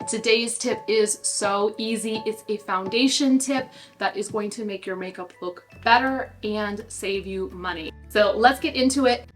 Today's tip is so easy. It's a foundation tip that is going to make your makeup look better and save you money. So let's get into it.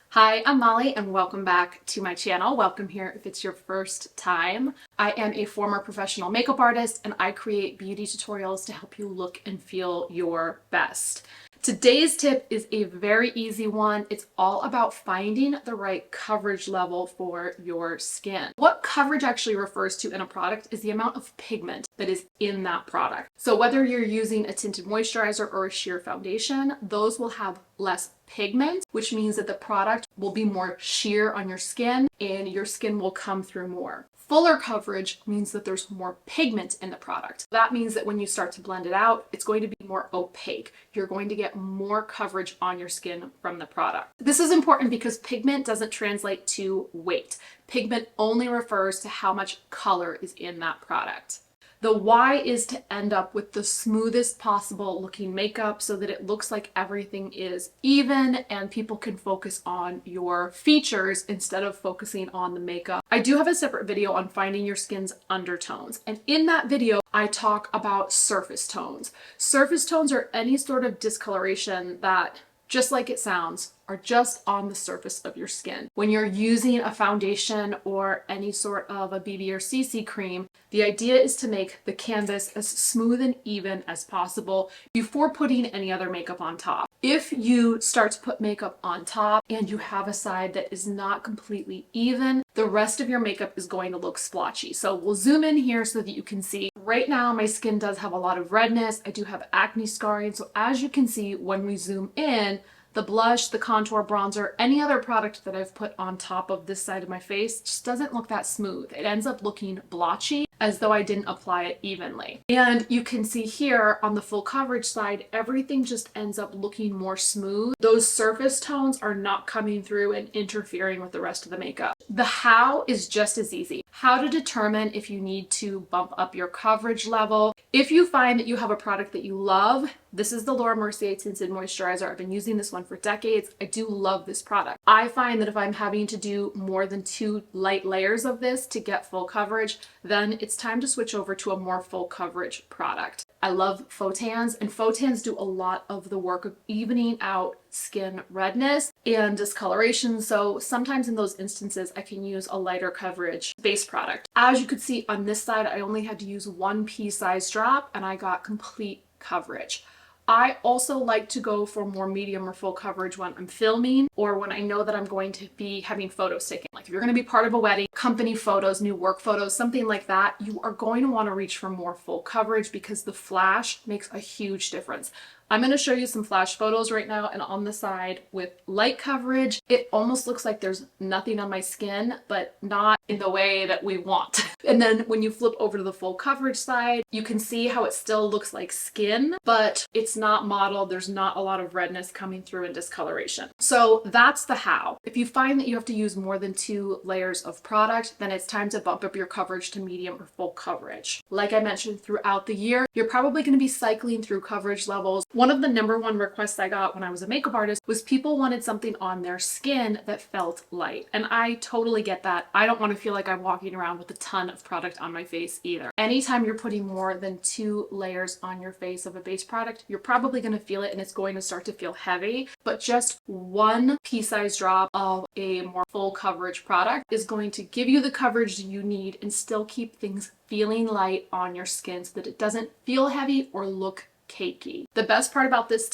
Hi, I'm Molly and welcome back to my channel. Welcome here if it's your first time. I am a former professional makeup artist and I create beauty tutorials to help you look and feel your best. Today's tip is a very easy one. It's all about finding the right coverage level for your skin. What coverage actually refers to in a product is the amount of pigment that is in that product. So whether you're using a tinted moisturizer or a sheer foundation, those will have less pigment, which means that the product will be more sheer on your skin and your skin will come through more. Fuller coverage means that there's more pigment in the product. That means that when you start to blend it out, it's going to be more opaque. You're going to get more coverage on your skin from the product. This is important because pigment doesn't translate to weight. Pigment only refers to how much color is in that product. The why is to end up with the smoothest possible looking makeup so that it looks like everything is even and people can focus on your features instead of focusing on the makeup. I do have a separate video on finding your skin's undertones, and in that video I talk about surface tones. Surface tones are any sort of discoloration that, just like it sounds, are just on the surface of your skin. When you're using a foundation or any sort of a BB or CC cream, the idea is to make the canvas as smooth and even as possible before putting any other makeup on top. If you start to put makeup on top and you have a side that is not completely even, the rest of your makeup is going to look splotchy. So we'll zoom in here so that you can see. Right now my skin does have a lot of redness. I do have acne scarring. So as you can see, when we zoom in, the blush, the contour, bronzer, any other product that I've put on top of this side of my face just doesn't look that smooth. It ends up looking blotchy, as though I didn't apply it evenly. And you can see here on the full coverage side, everything just ends up looking more smooth. Those surface tones are not coming through and interfering with the rest of the makeup. The how is just as easy. How to determine if you need to bump up your coverage level. If you find that you have a product that you love, this is the Laura Mercier Tinted Moisturizer. I've been using this one for decades. I do love this product. I find that if I'm having to do more than 2 light layers of this to get full coverage, then it's time to switch over to a more full coverage product. I love faux tans, and faux tans do a lot of the work of evening out skin redness and discoloration. So sometimes in those instances, I can use a lighter coverage base product. As you could see on this side, I only had to use 1 pea size drop and I got complete coverage. I also like to go for more medium or full coverage when I'm filming or when I know that I'm going to be having photos taken. Like if you're going to be part of a wedding, company photos, new work photos, something like that, you are going to want to reach for more full coverage because the flash makes a huge difference. I'm going to show you some flash photos right now, and on the side with light coverage, it almost looks like there's nothing on my skin, but not in the way that we want. And then when you flip over to the full coverage side, you can see how it still looks like skin, but it's not mottled. There's not a lot of redness coming through and discoloration. So that's the how. If you find that you have to use more than 2 layers of product, then it's time to bump up your coverage to medium or full coverage. Like I mentioned, throughout the year, you're probably going to be cycling through coverage levels. One of the #1 requests I got when I was a makeup artist was people wanted something on their skin that felt light. And I totally get that. I don't want to feel like I'm walking around with a ton of product on my face either. Anytime you're putting more than 2 layers on your face of a base product, you're probably going to feel it and it's going to start to feel heavy. But just 1 pea-sized drop of a more full coverage product is going to give you the coverage you need and still keep things feeling light on your skin so that it doesn't feel heavy or look cakey. The best part about this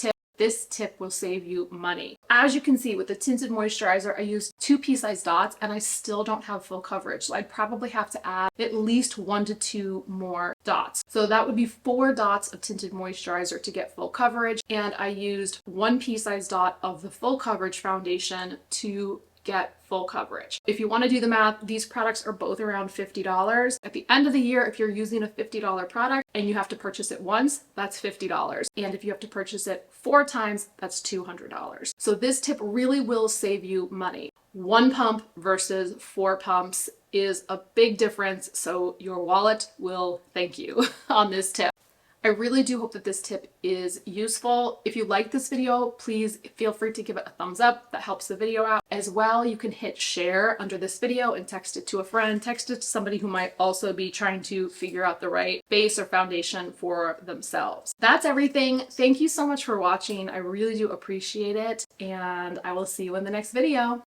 tip will save you money. As you can see with the tinted moisturizer, I used 2 pea-sized dots and I still don't have full coverage. So I'd probably have to add at least 1 to 2 more dots. So that would be 4 dots of tinted moisturizer to get full coverage. And I used 1 pea-sized dot of the full coverage foundation to get full coverage. If you want to do the math, these products are both around $50. At the end of the year, if you're using a $50 product and you have to purchase it once, that's $50. And if you have to purchase it 4 times, that's $200. So this tip really will save you money. 1 pump versus 4 pumps is a big difference, so your wallet will thank you on this tip. I really do hope that this tip is useful. If you like this video, please feel free to give it a thumbs up. That helps the video out. As well, you can hit share under this video and text it to a friend, text it to somebody who might also be trying to figure out the right base or foundation for themselves. That's everything. Thank you so much for watching. I really do appreciate it, and I will see you in the next video.